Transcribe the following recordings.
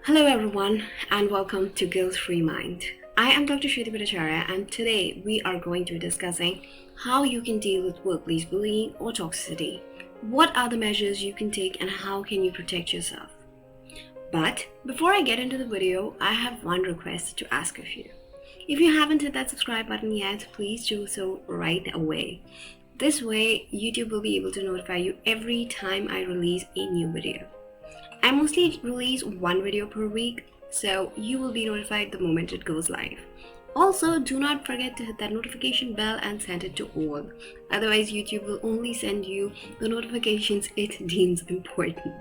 Hello everyone and welcome to Guilt Free Mind. I am Dr. Shruti and today we are going to be discussing how you can deal with workplace bullying or toxicity. What are the measures you can take and how can you protect yourself? But before I get into the video, I have one request to ask of you. If you haven't hit that subscribe button yet, please do so right away. This way, YouTube will be able to notify you every time I release a new video. I mostly release one video per week, so you will be notified the moment it goes live. Also, do not forget to hit that notification bell and send it to all. Otherwise, YouTube will only send you the notifications it deems important.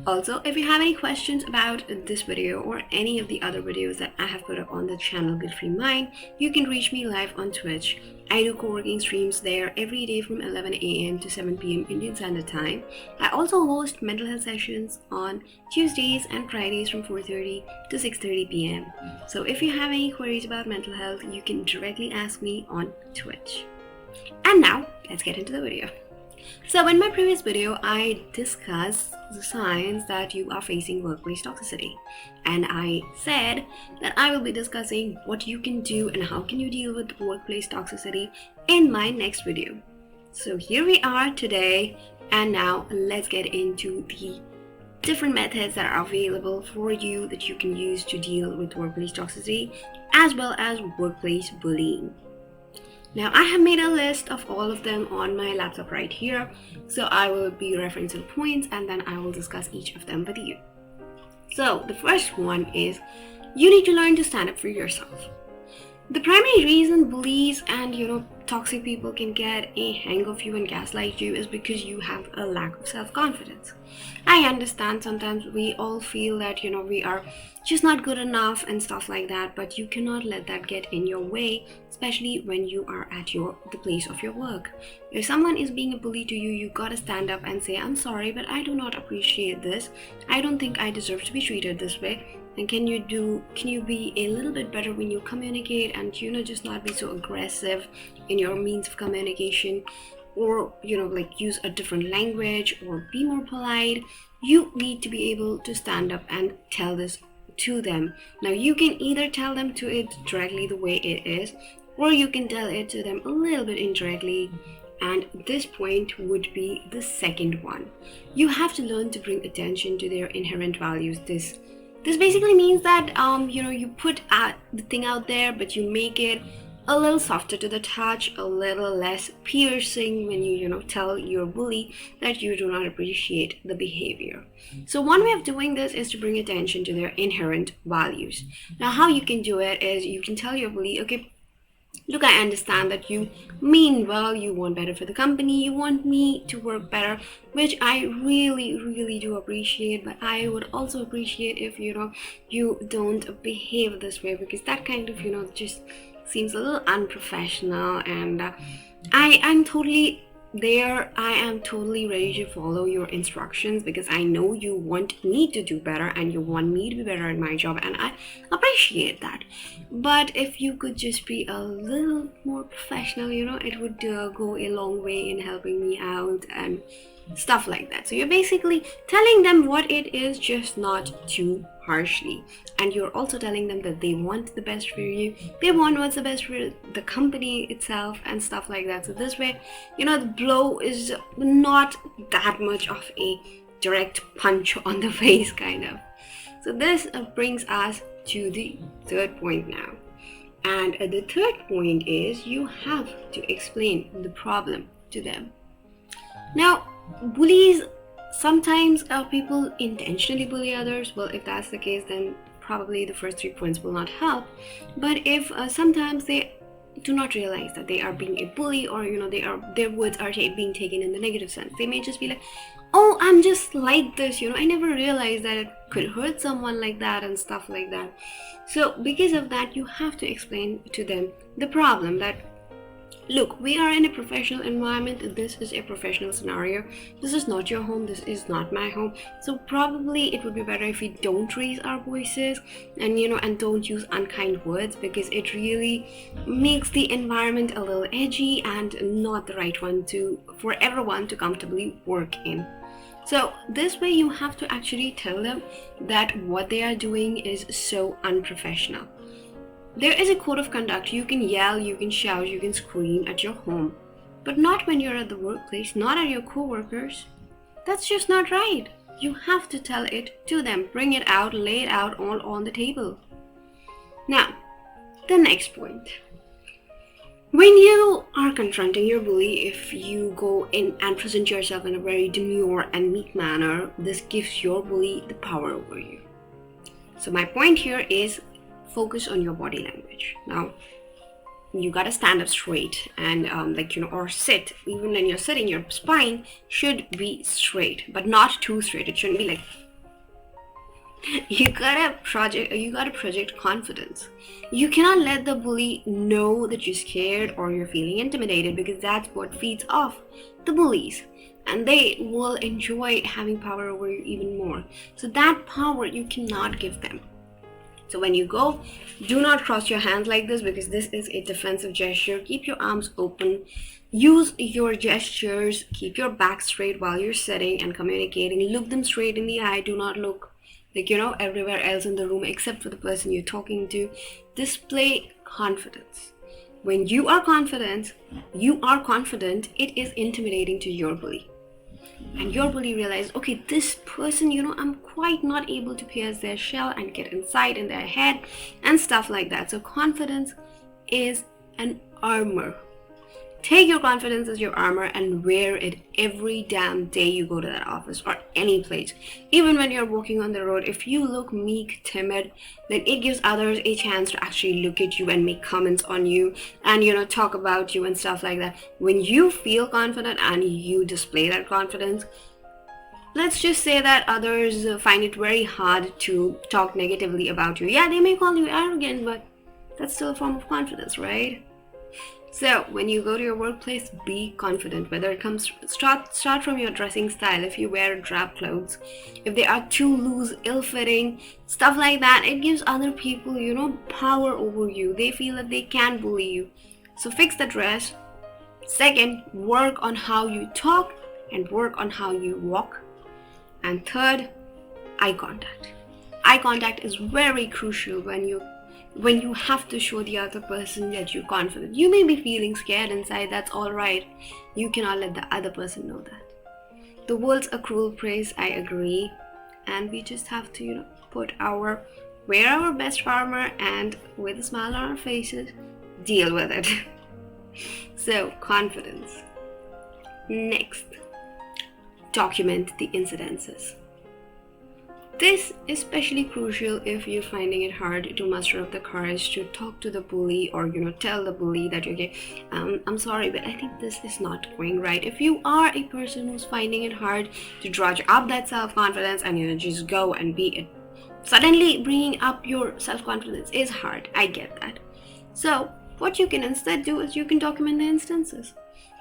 Also, if you have any questions about this video or any of the other videos that I have put up on the channel Guilt Free Mind, you can reach me live on Twitch. I do co-working streams there every day from 11 a.m. to 7 p.m. Indian Standard Time. I also host mental health sessions on Tuesdays and Fridays from 4:30 to 6:30 p.m. So if you have any queries about mental health, you can directly ask me on Twitch. And now, let's get into the video. So in my previous video, I discussed the signs that you are facing workplace toxicity. And I said that I will be discussing what you can do and how can you deal with workplace toxicity in my next video. So here we are today, and now let's get into the different methods that are available for you that you can use to deal with workplace toxicity as well as workplace bullying. Now I have made a list of all of them on my laptop right here, so I will be referring to the points and then I will discuss each of them with you. So the first one is you need to learn to stand up for yourself. The primary reason bullies and toxic people can get a hang of you and gaslight you is because you have a lack of self-confidence. I understand sometimes we all feel that we are just not good enough and stuff like that, but you cannot let that get in your way, especially when you are at the place of your work. If someone is being a bully to you, you gotta stand up and say, I'm sorry, but I do not appreciate this. I don't think I deserve to be treated this way. And can you be a little bit better when you communicate and just not be so aggressive in your means of communication, or use a different language or be more polite. You need to be able to stand up and tell this to them. Now you can either tell them to it directly the way it is, or you can tell it to them a little bit indirectly, and this point would be the second one. You have to learn to bring attention to their inherent values. This basically means that you put the thing out there, but you make it a little softer to the touch, a little less piercing when you tell your bully that you do not appreciate the behavior. So one way of doing this is to bring attention to their inherent values. Now how you can do it is you can tell your bully, okay, look, I understand that you mean well, you want better for the company, you want me to work better, which I really do appreciate, but I would also appreciate if you don't behave this way, because that kind of just seems a little unprofessional, and I'm totally there. I am totally ready to follow your instructions because I know you want me to do better and you want me to be better at my job, and I appreciate that. But if you could just be a little more professional, it would go a long way in helping me out and stuff like that. So you're basically telling them what it is, just not too harshly, and you're also telling them that they want the best for you, they want what's the best for the company itself and stuff like that. So this way the blow is not that much of a direct punch on the face kind of. So this brings us to the third point now, and the third point is you have to explain the problem to them. Now bullies, sometimes people intentionally bully others. Well, if that's the case, then probably the first 3 points will not help. But if sometimes they do not realize that they are being a bully, or their words are being taken in the negative sense, they may just be like, oh, I'm just like this, I never realized that it could hurt someone like that and stuff like that. So because of that, you have to explain to them the problem, that Look, we are in a professional environment. This is a professional scenario. This is not your home. This is not my home. So probably it would be better if we don't raise our voices and and don't use unkind words, because it really makes the environment a little edgy and not the right one for everyone to comfortably work in. So this way you have to actually tell them that what they are doing is so unprofessional. There is a code of conduct. You can yell, you can shout, you can scream at your home, but not when you're at the workplace, not at your co-workers. That's just not right. You have to tell it to them, bring it out, lay it out all on the table. Now, the next point. When you are confronting your bully, if you go in and present yourself in a very demure and meek manner, this gives your bully the power over you. So my point here is focus on your body language. Now, you gotta stand up straight and or sit. Even when you're sitting, your spine should be straight, but not too straight. It shouldn't be like you gotta project confidence. You cannot let the bully know that you're scared or you're feeling intimidated, because that's what feeds off the bullies, and they will enjoy having power over you even more. So that power you cannot give them. So when you go, do not cross your hands like this, because this is a defensive gesture. Keep your arms open. Use your gestures. Keep your back straight while you're sitting and communicating. Look them straight in the eye. Do not look everywhere else in the room except for the person you're talking to. Display confidence. When you are confident, it is intimidating to your bully. And your bully realizes, okay, this person, I'm quite not able to pierce their shell and get inside in their head and stuff like that. So confidence is an armor. Take your confidence as your armor and wear it every damn day you go to that office or any place. Even when you're walking on the road, if you look meek, timid, then it gives others a chance to actually look at you and make comments on you and, talk about you and stuff like that. When you feel confident and you display that confidence, let's just say that others find it very hard to talk negatively about you. Yeah, they may call you arrogant, but that's still a form of confidence, right? So when you go to your workplace, be confident. Whether it comes, start from your dressing style. If you wear drab clothes, if they are too loose, ill-fitting, stuff like that, it gives other people, power over you. They feel that they can bully you. So fix the dress. Second, work on how you talk and work on how you walk. And third, eye contact. Eye contact is very crucial when you have to show the other person that you're confident. You may be feeling scared inside, that's all right. You cannot let the other person know that. The world's a cruel place, I agree. And we just have to, wear our best armor and with a smile on our faces, deal with it. So, confidence. Next, document the incidences. This is especially crucial if you're finding it hard to muster up the courage to talk to the bully or tell the bully that okay, I'm sorry, but I think this is not going right. If you are a person who's finding it hard to drudge up that self-confidence and just go and be it, suddenly bringing up your self-confidence is hard. I get that. So what you can instead do is you can document the instances.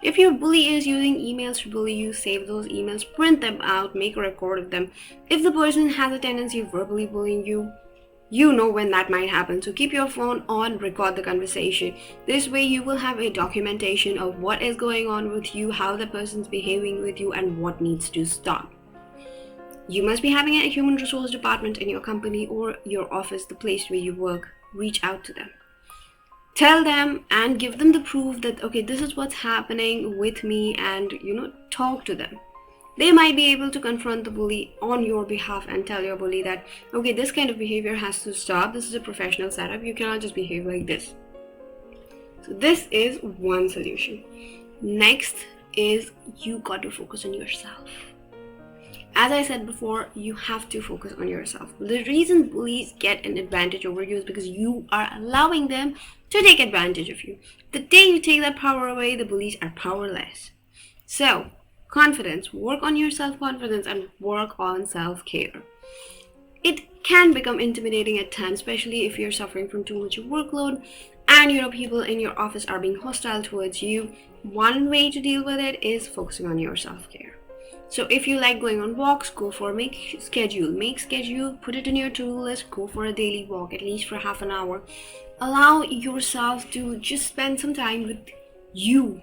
If your bully is using emails to bully you, save those emails, print them out, make a record of them. If the person has a tendency of verbally bullying you, you know when that might happen. So keep your phone on, record the conversation. This way you will have a documentation of what is going on with you, how the person's behaving with you, and what needs to stop. You must be having a human resource department in your company or your office, the place where you work. Reach out to them. Tell them and give them the proof that okay, this is what's happening with me, and talk to them. They might be able to confront the bully on your behalf and tell your bully that okay, this kind of behavior has to stop. This is a professional setup. You cannot just behave like this. So this is one solution. Next is you got to focus on yourself. As I said before, you have to focus on yourself. The reason bullies get an advantage over you is because you are allowing them to take advantage of you. The day you take that power away, the bullies are powerless. So, confidence. Work on your self-confidence and work on self-care. It can become intimidating at times, especially if you're suffering from too much workload and people in your office are being hostile towards you, one way to deal with it is focusing on your self-care. So if you like going on walks, go for make schedule, put it in your to-do list, go for a daily walk at least for half an hour. Allow yourself to just spend some time with you.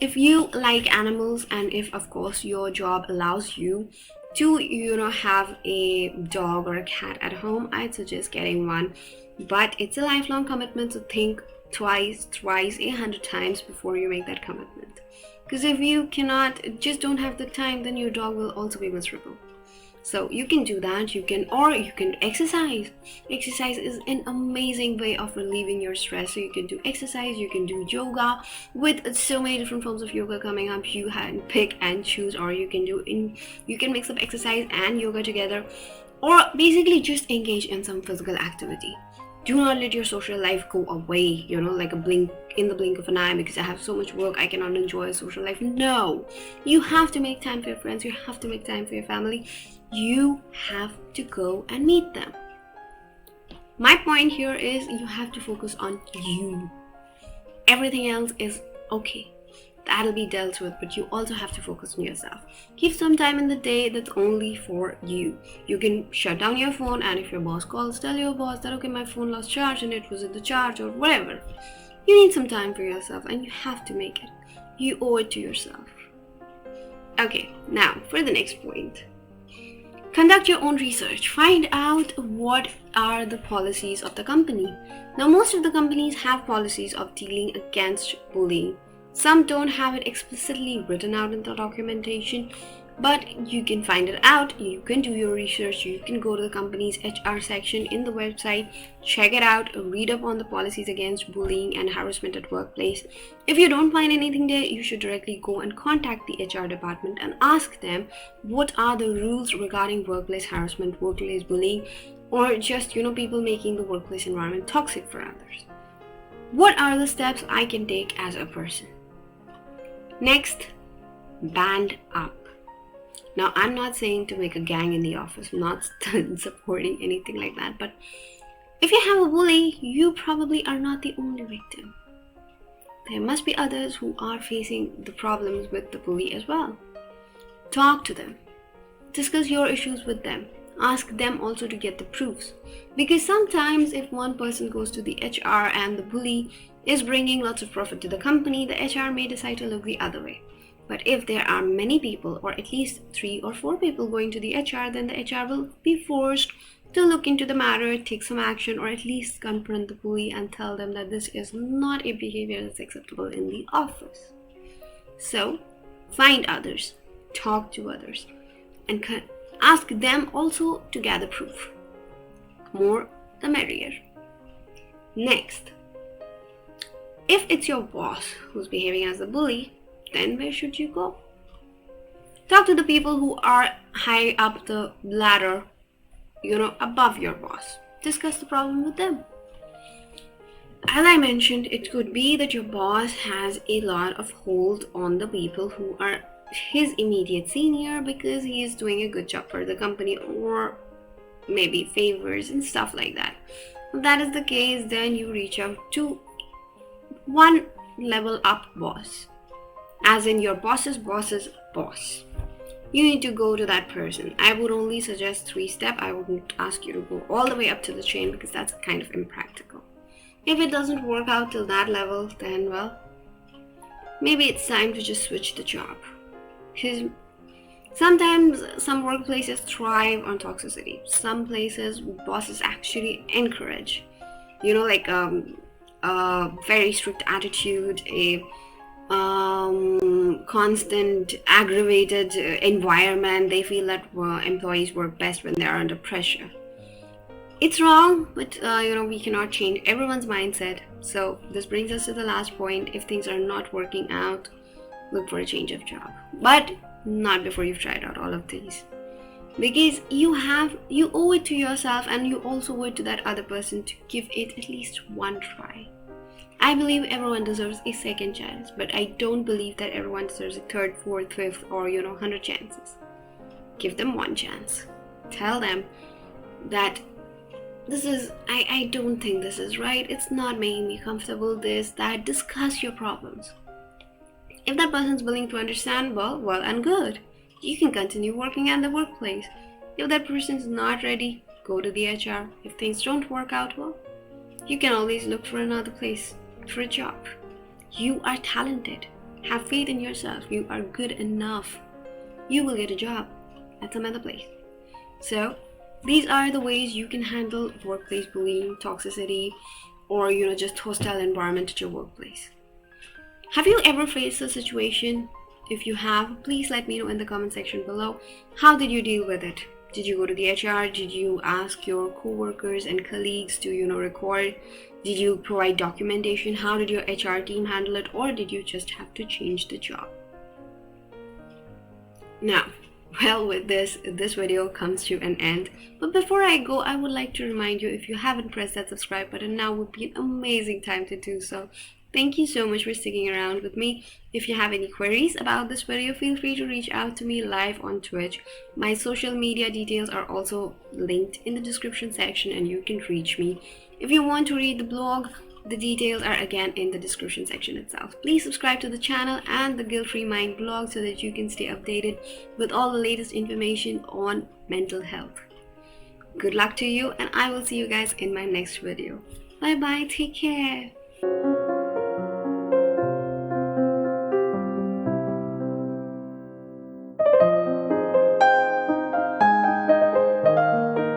If you like animals, and if of course your job allows you to have a dog or a cat at home, I'd suggest getting one. But it's a lifelong commitment, so think twice, thrice, 100 times before you make that commitment. Because if you just don't have the time, then your dog will also be miserable. So you can do that, you can exercise. Exercise is an amazing way of relieving your stress. So you can do exercise, you can do yoga, with so many different forms of yoga coming up. You can pick and choose, or you can mix up exercise and yoga together, or basically just engage in some physical activity. Do not let your social life go away, like in the blink of an eye, because I have so much work, I cannot enjoy a social life. No, you have to make time for your friends, you have to make time for your family. You have to go and meet them. My point here is you have to focus on you. Everything else is okay. That'll be dealt with, but you also have to focus on yourself. Keep some time in the day that's only for you. You can shut down your phone, and if your boss calls, tell your boss that, okay, my phone lost charge and it was in the charge, or whatever. You need some time for yourself, and you have to make it. You owe it to yourself. Okay, now for the next point. Conduct your own research. Find out what are the policies of the company. Now, most of the companies have policies of dealing against bullying. Some don't have it explicitly written out in the documentation, but you can find it out. You can do your research. You can go to the company's HR section in the website, check it out, read up on the policies against bullying and harassment at workplace. If you don't find anything there, you should directly go and contact the HR department and ask them what are the rules regarding workplace harassment, workplace bullying, or just people making the workplace environment toxic for others. What are the steps I can take as a person? Next, band up. Now, I'm not saying to make a gang in the office. I'm not supporting anything like that. But if you have a bully, you probably are not the only victim. There must be others who are facing the problems with the bully as well. Talk to them. Discuss your issues with them. Ask them also to get the proofs. Because sometimes if one person goes to the HR and the bully is bringing lots of profit to the company, the HR may decide to look the other way. But if there are many people, or at least 3 or 4 people going to the HR, then the HR will be forced to look into the matter, take some action, or at least confront the bully and tell them that this is not a behavior that's acceptable in the office. So, find others, talk to others, and ask them also to gather proof. More the merrier. Next, if it's your boss who's behaving as a bully, then where should you go? Talk to the people who are high up the ladder, above your boss. Discuss the problem with them. As I mentioned, it could be that your boss has a lot of hold on the people who are his immediate senior because he is doing a good job for the company, or maybe favors and stuff like that. If that is the case, then you reach out to one level up boss, as in your boss's boss's boss. You need to go to that person. I would only suggest 3-step. I wouldn't ask you to go all the way up to the chain because that's kind of impractical. If it doesn't work out till that level, then well, maybe it's time to just switch the job. Because sometimes some workplaces thrive on toxicity. Some places bosses actually encourage, a very strict attitude, a constant aggravated environment. They feel that employees work best when they are under pressure. It's wrong, but we cannot change everyone's mindset. So this brings us to the last point. If things are not working out, look for a change of job, but not before you've tried out all of these, because you owe it to yourself, and you also owe it to that other person to give it at least one try. I believe everyone deserves a second chance, but I don't believe that everyone deserves a third, fourth, fifth, or 100 chances. Give them one chance. Tell them that I don't think this is right, it's not making me comfortable, this, that. Discuss your problems. If that person's willing to understand, well and good. You can continue working at the workplace. If that person's not ready, go to the HR. If things don't work out well, you can always look for another place, for a job. You are talented. Have faith in yourself. You are good enough. You will get a job at some other place. So, these are the ways you can handle workplace bullying, toxicity, or just hostile environment at your workplace. Have you ever faced a situation? If you have, please let me know in the comment section below. How did you deal with it? Did you go to the HR? Did you ask your co-workers and colleagues to record? Did you provide documentation? How did your HR team handle it? Or did you just have to change the job? Now, well, with this video comes to an end. But before I go, I would like to remind you, if you haven't pressed that subscribe button, now would be an amazing time to do so. Thank you so much for sticking around with me. If you have any queries about this video, feel free to reach out to me live on Twitch. My social media details are also linked in the description section and you can reach me. If you want to read the blog, the details are again in the description section itself. Please subscribe to the channel and the Guilt-Free Mind blog so that you can stay updated with all the latest information on mental health. Good luck to you, and I will see you guys in my next video. Bye bye, take care.